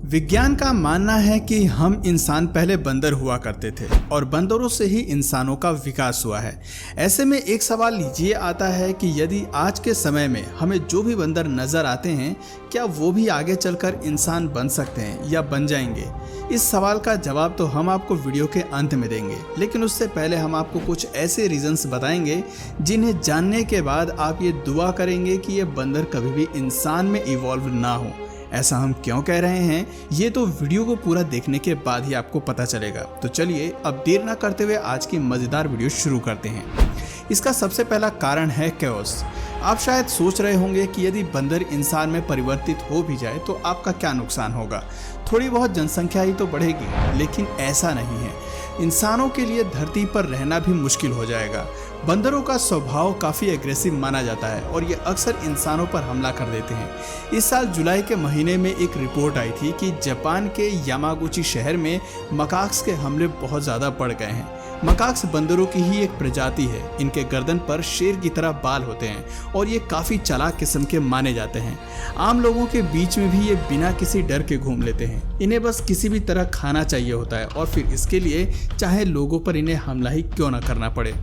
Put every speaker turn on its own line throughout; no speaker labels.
विज्ञान का मानना है कि हम इंसान पहले बंदर हुआ करते थे और बंदरों से ही इंसानों का विकास हुआ है। ऐसे में एक सवाल ये आता है कि यदि आज के समय में हमें जो भी बंदर नजर आते हैं, क्या वो भी आगे चलकर इंसान बन सकते हैं या बन जाएंगे? इस सवाल का जवाब तो हम आपको वीडियो के अंत में देंगे, लेकिन उससे पहले हम आपको कुछ ऐसे रीजंस बताएंगे जिन्हें जानने के बाद आप ये दुआ करेंगे कि ये बंदर कभी भी इंसान में इवॉल्व ना हो। ऐसा हम क्यों कह रहे हैं, ये तो वीडियो को पूरा देखने के बाद ही आपको पता चलेगा। तो चलिए अब देर ना करते हुए आज की मजेदार वीडियो शुरू करते हैं। इसका सबसे पहला कारण है कैओस। आप शायद सोच रहे होंगे कि यदि बंदर इंसान में परिवर्तित हो भी जाए तो आपका क्या नुकसान होगा, थोड़ी बहुत जनसंख्या ही तो बढ़ेगी। लेकिन ऐसा नहीं है, इंसानों के लिए धरती पर रहना भी मुश्किल हो जाएगा। बंदरों का स्वभाव काफ़ी एग्रेसिव माना जाता है और ये अक्सर इंसानों पर हमला कर देते हैं। इस साल जुलाई के महीने में एक रिपोर्ट आई थी कि जापान के यामागुची शहर में मकाक्स के हमले बहुत ज़्यादा बढ़ गए हैं। मकाक्स बंदरों की ही एक प्रजाति है। इनके गर्दन पर शेर की तरह बाल होते हैं और ये काफ़ी चालाक किस्म के माने जाते हैं। आम लोगों के बीच में भी ये बिना किसी डर के घूम लेते हैं। इन्हें बस किसी भी तरह खाना चाहिए होता है और फिर इसके लिए चाहे लोगों पर इन्हें हमला ही क्यों न करना पड़े।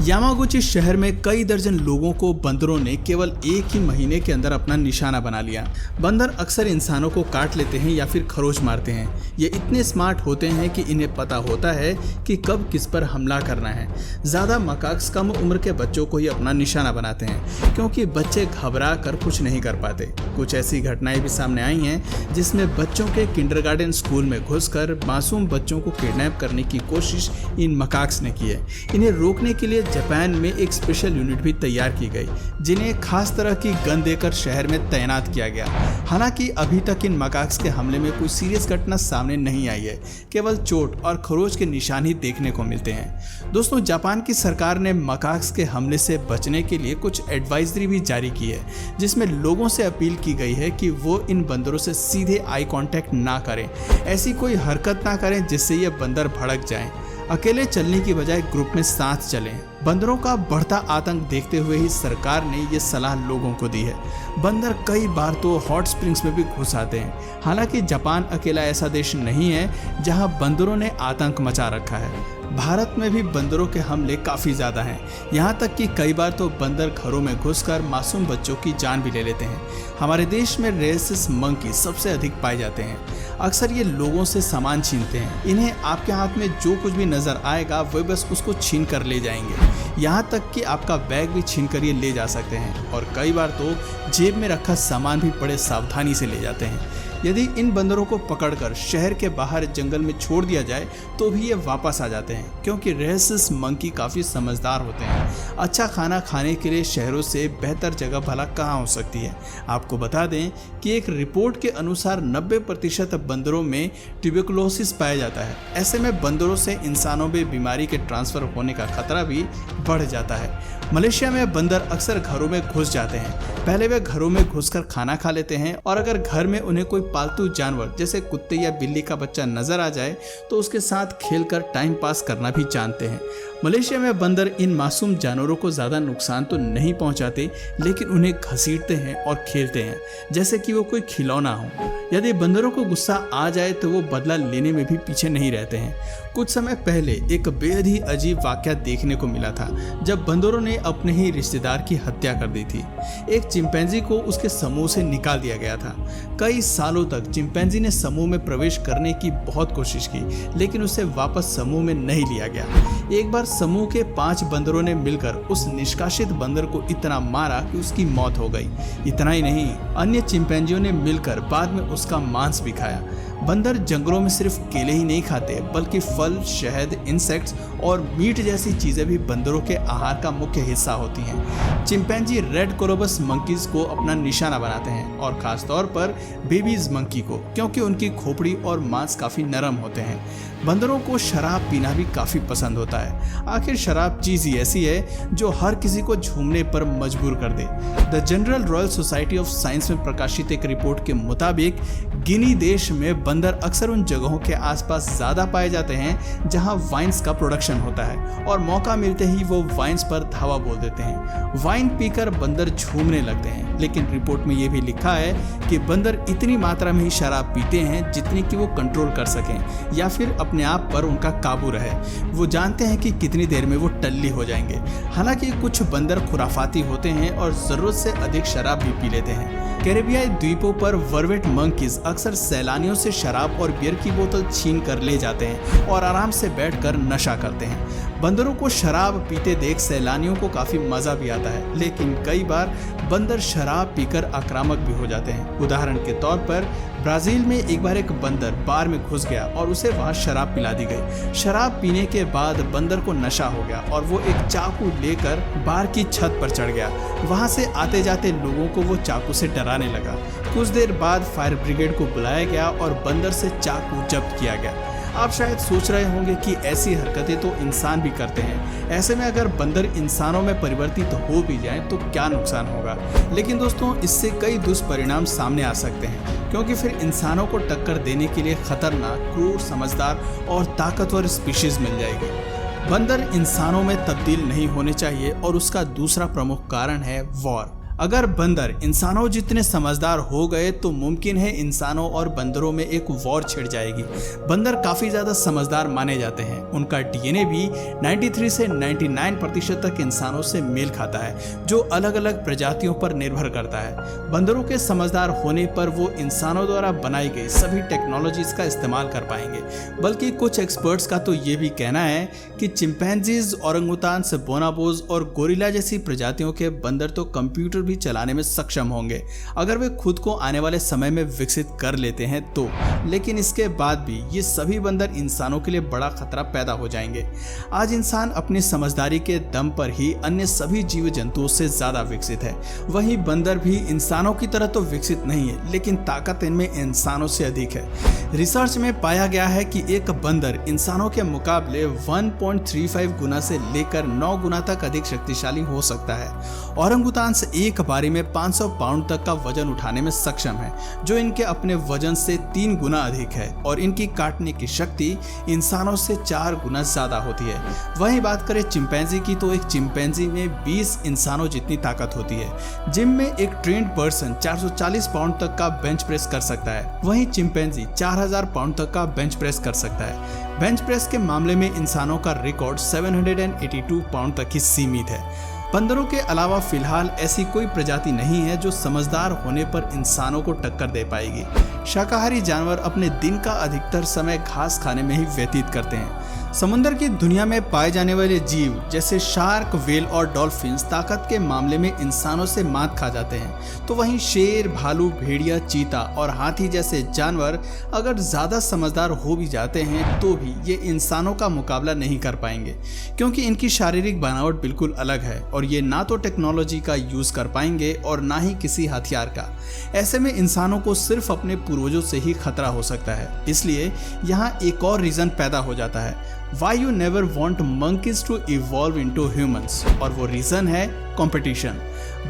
यामागुची शहर में कई दर्जन लोगों को बंदरों ने केवल एक ही महीने के अंदर अपना निशाना बना लिया। बंदर अक्सर इंसानों को काट लेते हैं या फिर खरोच मारते हैं। ये इतने स्मार्ट होते हैं कि इन्हें पता होता है कि कब किस पर हमला करना है। ज़्यादा मकाक्स कम उम्र के बच्चों को ही अपना निशाना बनाते हैं क्योंकि बच्चे घबरा कर कुछ नहीं कर पाते। कुछ ऐसी घटनाएं भी सामने आई हैं जिसमें बच्चों के किंडरगार्टन स्कूल में घुसकर मासूम बच्चों को किडनैप करने की कोशिश इन मकाक्स ने की है। इन्हें रोकने के लिए जापान में एक स्पेशल यूनिट भी तैयार की गई जिन्हें खास तरह की गन देकर शहर में तैनात किया गया। हालांकि अभी तक इन मकाक्स के हमले में कोई सीरियस घटना सामने नहीं आई है, केवल चोट और खरोच के निशान ही देखने को मिलते हैं। दोस्तों, जापान की सरकार ने मकाक्स के हमले से बचने के लिए कुछ एडवाइजरी भी जारी की है जिसमें लोगों से अपील की गई है कि वो इन बंदरों से सीधे आई कांटेक्ट ना करें। ऐसी कोई हरकत ना करें जिससे ये बंदर भड़क जाएं। अकेले चलने की बजाय ग्रुप में साथ चलें। बंदरों का बढ़ता आतंक देखते हुए ही सरकार ने ये सलाह लोगों को दी है। बंदर कई बार तो हॉट स्प्रिंग्स में भी घुस आते हैं। हालांकि जापान अकेला ऐसा देश नहीं है जहां बंदरों ने आतंक मचा रखा है। भारत में भी बंदरों के हमले काफ़ी ज़्यादा हैं। यहाँ तक कि कई बार तो बंदर घरों में घुसकर मासूम बच्चों की जान भी ले लेते हैं। हमारे देश में रेसिस मंकी सबसे अधिक पाए जाते हैं। अक्सर ये लोगों से सामान छीनते हैं। इन्हें आपके हाथ में जो कुछ भी नज़र आएगा वे बस उसको छीन कर ले जाएंगे। यहाँ तक कि आपका बैग भी छीन कर ये ले जा सकते हैं और कई बार तो जेब में रखा सामान भी बड़े सावधानी से ले जाते हैं। यदि इन बंदरों को पकड़कर शहर के बाहर जंगल में छोड़ दिया जाए तो भी ये वापस आ जाते हैं क्योंकि रेसिस मंकी काफ़ी समझदार होते हैं। अच्छा खाना खाने के लिए शहरों से बेहतर जगह भला कहाँ हो सकती है। आपको बता दें कि एक रिपोर्ट के अनुसार 90% बंदरों में ट्यूबरकुलोसिस पाया जाता है। ऐसे में बंदरों से इंसानों में बीमारी के ट्रांसफ़र होने का खतरा भी बढ़ जाता है। मलेशिया में बंदर अक्सर घरों में घुस जाते हैं। पहले वे घरों में घुसकर खाना खा लेते हैं और अगर घर में उन्हें कोई पालतू जानवर जैसे कुत्ते या बिल्ली का बच्चा नजर आ जाए तो उसके साथ खेलकर टाइम पास करना भी जानते हैं। मलेशिया में बंदर इन मासूम जानवरों को ज़्यादा नुकसान तो नहीं पहुंचाते, लेकिन उन्हें घसीटते हैं और खेलते हैं जैसे कि वो कोई खिलौना हो। यदि बंदरों को गुस्सा आ जाए तो वो बदला लेने में भी पीछे नहीं रहते हैं। कुछ समय पहले एक बेहद ही अजीब वाकया देखने को मिला था जब बंदरों ने अपने ही रिश्तेदार की हत्या कर दी थी। एक चिंपैंजी को उसके समूह से निकाल दिया गया था। कई सालों तक चिंपैंजी ने समूह में प्रवेश करने की बहुत कोशिश की, लेकिन उसे वापस समूह में नहीं लिया गया। एक बार समूह के 5 बंदरों ने मिलकर उस निष्कासित बंदर को इतना मारा कि उसकी मौत हो गई। इतना ही नहीं, अन्य चिंपैंजियों ने मिलकर बाद में उसका मांस भी खाया। बंदर जंगलों में सिर्फ केले ही नहीं खाते बल्कि फल, शहद, इंसेक्ट्स और मीट जैसी चीज़ें भी बंदरों के आहार का मुख्य हिस्सा होती हैं। चिंपैंजी रेड कोलोबस मंकीज को अपना निशाना बनाते हैं और खासतौर पर बेबीज मंकी को, क्योंकि उनकी खोपड़ी और मांस काफ़ी नरम होते हैं। बंदरों को शराब पीना भी काफ़ी पसंद होता है। आखिर शराब चीज़ ही ऐसी है जो हर किसी को झूमने पर मजबूर कर दे। The general royal society of science में प्रकाशित एक रिपोर्ट के मुताबिक गिनी देश में बंदर अक्सर उन जगहों के आसपास ज्यादा पाए जाते हैं जहां वाइन्स का प्रोडक्शन होता है और मौका मिलते ही वो वाइन्स पर धावा बोल देते हैं। वाइन पीकर बंदर झूमने लगते हैं, लेकिन रिपोर्ट में ये भी लिखा है कि बंदर इतनी मात्रा में ही शराब पीते हैं जितनी कि वो कंट्रोल कर सकें या फिर अपने आप पर उनका काबू रहे। वो जानते हैं कि कितनी देर में वो टल्ली हो जाएंगे। हालांकि कुछ बंदर खुराफाती होते हैं और जरूरत से अधिक शराब भी पी लेते हैं। कैरेबियाई द्वीपों पर वर्वेट मंकीज अक्सर सैलानियों से शराब और बियर की बोतल छीन कर ले जाते हैं और आराम से बैठकर नशा करते हैं। बंदरों को शराब पीते देख सैलानियों को काफी मजा भी आता है, लेकिन कई बार बंदर शराब पीकर आक्रामक भी हो जाते हैं। उदाहरण के तौर पर ब्राजील में एक बार एक बंदर बार में घुस गया और उसे वहां शराब पिला दी गई। शराब पीने के बाद बंदर को नशा हो गया और वो एक चाकू लेकर बार की छत पर चढ़ गया। वहां से आते जाते लोगों को वो चाकू से डराने लगा। कुछ देर बाद फायर ब्रिगेड को बुलाया गया और बंदर से चाकू जब्त किया गया। आप शायद सोच रहे होंगे कि ऐसी हरकतें तो इंसान भी करते हैं, ऐसे में अगर बंदर इंसानों में परिवर्तित हो भी जाए तो क्या नुकसान होगा। लेकिन दोस्तों, इससे कई दुष्परिणाम सामने आ सकते हैं, क्योंकि फिर इंसानों को टक्कर देने के लिए खतरनाक, क्रूर, समझदार और ताकतवर स्पीशीज मिल जाएगी। बंदर इंसानों में तब्दील नहीं होने चाहिए और उसका दूसरा प्रमुख कारण है वॉर। अगर बंदर इंसानों जितने समझदार हो गए तो मुमकिन है इंसानों और बंदरों में एक वॉर छिड़ जाएगी। बंदर काफी ज्यादा समझदार माने जाते हैं। उनका डीएनए भी 93 से 99% तक इंसानों से मेल खाता है, जो अलग अलग प्रजातियों पर निर्भर करता है। बंदरों के समझदार होने पर वो इंसानों द्वारा बनाई गई सभी टेक्नोलॉजीज का इस्तेमाल कर पाएंगे। बल्कि कुछ एक्सपर्ट्स का तो ये भी कहना है कि चिंपैंजीज, ओरंगुटान्स, बोनाबोज और गोरिल्ला जैसी प्रजातियों के बंदर तो कंप्यूटर भी चलाने में सक्षम होंगे अगर वे खुद को आने वाले समय में विकसित कर लेते हैं तो। लेकिन इसके बाद भी ये सभी बंदर इंसानों के लिए बड़ा खतरा पैदा हो जाएंगे। आज इंसान अपनी समझदारी के दम पर ही अन्य सभी जीव जंतुओं से ज्यादा विकसित है। वहीं बंदर भी इंसानों की तरह तो विकसित नहीं है, लेकिन ताकत इनमें इंसानों से अधिक है। रिसर्च में पाया गया है कि एक बंदर इंसानों के मुकाबले 1.35 गुना से लेकर 9 गुना तक अधिक शक्तिशाली हो सकता है। ओरंगुटान्स एक बारी में 500 पाउंड तक का वजन उठाने में सक्षम है, जो इनके अपने वजन से 3 गुना अधिक है, और इनकी काटने की शक्ति इंसानों से 4 गुना ज्यादा होती है। वहीं बात करें चिंपैंजी की, तो एक चिंपैंजी में 20 इंसानों जितनी ताकत होती है। जिम में एक ट्रेंड पर्सन 440 पाउंड तक का बेंच प्रेस कर सकता है, वहीं चिंपैंजी 4000 पाउंड तक का बेंच प्रेस कर सकता है। बेंच प्रेस के मामले में इंसानों का रिकॉर्ड 782 पाउंड तक ही सीमित है। बंदरों के अलावा फिलहाल ऐसी कोई प्रजाति नहीं है जो समझदार होने पर इंसानों को टक्कर दे पाएगी। शाकाहारी जानवर अपने दिन का अधिकतर समय घास खाने में ही व्यतीत करते हैं। समुद्र की दुनिया में पाए जाने वाले जीव जैसे शार्क, व्हेल और डॉल्फिन्स ताकत के मामले में इंसानों से मात खा जाते हैं, तो वहीं शेर, भालू, भेड़िया, चीता और हाथी जैसे जानवर अगर ज्यादा समझदार हो भी जाते हैं तो भी ये इंसानों का मुकाबला नहीं कर पाएंगे, क्योंकि इनकी शारीरिक बनावट बिल्कुल अलग है और ये ना तो टेक्नोलॉजी का यूज कर पाएंगे और ना ही किसी हथियार का। ऐसे में इंसानों को सिर्फ अपने पूर्वजों से ही खतरा हो सकता है। इसलिए यहाँ एक और रीजन पैदा हो जाता है, Why you never want monkeys to evolve into humans, और वो रीजन है कंपटीशन।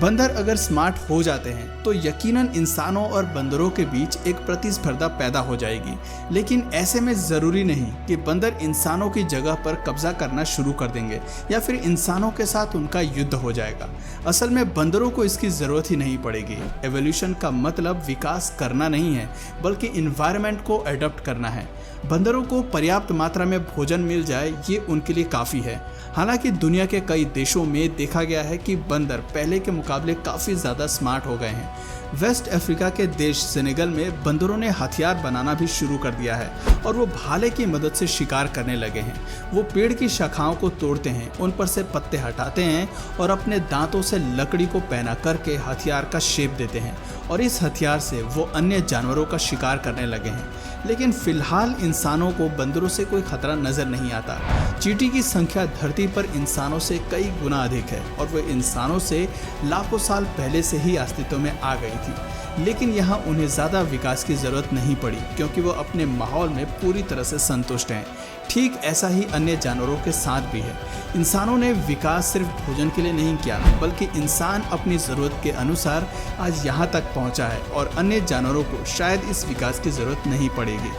बंदर अगर स्मार्ट हो जाते हैं तो यकीनन इंसानों और बंदरों के बीच एक प्रतिस्पर्धा पैदा हो जाएगी, लेकिन ऐसे में जरूरी नहीं कि बंदर इंसानों की जगह पर कब्जा करना शुरू कर देंगे या फिर इंसानों के साथ उनका युद्ध हो जाएगा। असल में बंदरों को इसकी जरूरत ही नहीं पड़ेगी। एवोल्यूशन का मतलब विकास करना नहीं है, बल्कि इन्वायरमेंट को अडॉप्ट करना है। बंदरों को पर्याप्त मात्रा में भोजन मिल जाए ये उनके लिए काफ़ी है। हालांकि दुनिया के कई देशों में देखा गया है कि बंदर पहले के मुकाबले काफ़ी ज़्यादा स्मार्ट हो गए हैं। वेस्ट अफ्रीका के देश सेनेगल में बंदरों ने हथियार बनाना भी शुरू कर दिया है और वो भाले की मदद से शिकार करने लगे हैं। वो पेड़ की शाखाओं को तोड़ते हैं, उन पर से पत्ते हटाते हैं और अपने दांतों से लकड़ी को पहना करके हथियार का शेप देते हैं और इस हथियार से वो अन्य जानवरों का शिकार करने लगे हैं। लेकिन फिलहाल इंसानों को बंदरों से कोई खतरा नजर नहीं आता। चींटी की संख्या धरती पर इंसानों से कई गुना अधिक है और वह इंसानों से लाखों साल पहले से ही अस्तित्व में आ गई थी। लेकिन यहाँ उन्हें ज़्यादा विकास की ज़रूरत नहीं पड़ी क्योंकि वो अपने माहौल में पूरी तरह से संतुष्ट हैं। ठीक ऐसा ही अन्य जानवरों के साथ भी है। इंसानों ने विकास सिर्फ भोजन के लिए नहीं किया, बल्कि इंसान अपनी ज़रूरत के अनुसार आज यहाँ तक पहुँचा है और अन्य जानवरों को शायद इस विकास की ज़रूरत नहीं पड़ेगी।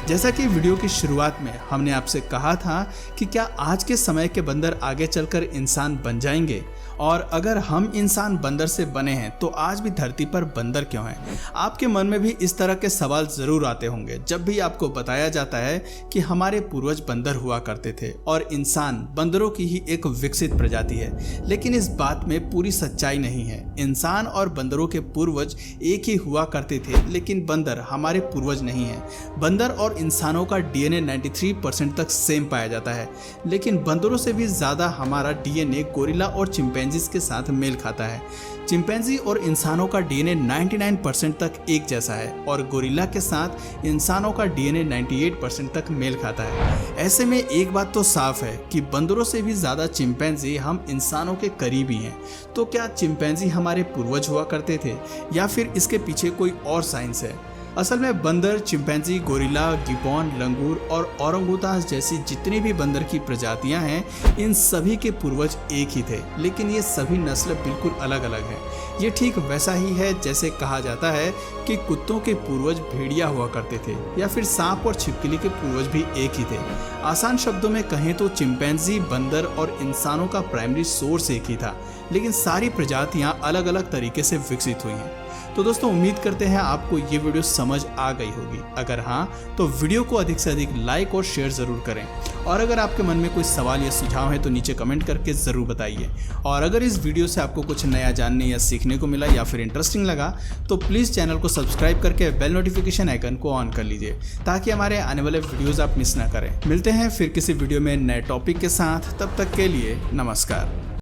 जैसा कि वीडियो की शुरुआत में हमने आपसे कहा था कि क्या आज के समय के बंदर आगे चलकर इंसान बन जाएंगे, और अगर हम इंसान बंदर से बने हैं तो आज भी धरती पर बंदर क्यों हैं? आपके मन में भी इस तरह के सवाल ज़रूर आते होंगे जब भी आपको बताया जाता है कि हमारे पूर्वज बंदर हुआ करते थे और इंसान बंदरों की ही एक विकसित प्रजाति है। लेकिन इस बात में पूरी सच्चाई नहीं है। इंसान और बंदरों के पूर्वज एक ही हुआ करते थे, लेकिन बंदर हमारे पूर्वज नहीं है। बंदर और इंसानों का डीएनए 93% तक सेम पाया जाता है, लेकिन बंदरों से भी ज़्यादा हमारा डीएनए गोरिल्ला और चिंपैंजीज के साथ मेल खाता है। चिंपैंजी और इंसानों का डीएनए 99% तक एक जैसा है और गोरिल्ला के साथ इंसानों का डीएनए 98% तक मेल खाता है। ऐसे में एक बात तो साफ है कि बंदरों से भी ज़्यादा चिंपैंजी हम इंसानों के करीबी हैं। तो क्या चिंपैंजी हमारे पूर्वज हुआ करते थे या फिर इसके पीछे कोई और साइंस है? असल में बंदर, चिंपैंजी, गोरिल्ला, गिबॉन, लंगूर और ओरंगुटान्स जैसी जितनी भी बंदर की प्रजातियां हैं, इन सभी के पूर्वज एक ही थे, लेकिन ये सभी नस्ल बिल्कुल अलग अलग है। ये ठीक वैसा ही है जैसे कहा जाता है कि कुत्तों के पूर्वज भेड़िया हुआ करते थे या फिर सांप और छिपकली के पूर्वज भी एक ही थे। आसान शब्दों में कहें तो चिंपैंजी, बंदर और इंसानों का प्राइमरी सोर्स एक ही था, लेकिन सारी प्रजातियां अलग अलग तरीके से विकसित हुई हैं। तो दोस्तों, उम्मीद करते हैं आपको ये वीडियो समझ आ गई होगी। अगर हाँ, तो वीडियो को अधिक से अधिक लाइक और शेयर ज़रूर करें, और अगर आपके मन में कोई सवाल या सुझाव है तो नीचे कमेंट करके ज़रूर बताइए। और अगर इस वीडियो से आपको कुछ नया जानने या सीखने को मिला या फिर इंटरेस्टिंग लगा तो प्लीज़ चैनल को सब्सक्राइब करके बेल नोटिफिकेशन आइकन को ऑन कर लीजिए ताकि हमारे आने वाले वीडियोज़ आप मिस ना करें। मिलते हैं फिर किसी वीडियो में नए टॉपिक के साथ, तब तक के लिए नमस्कार।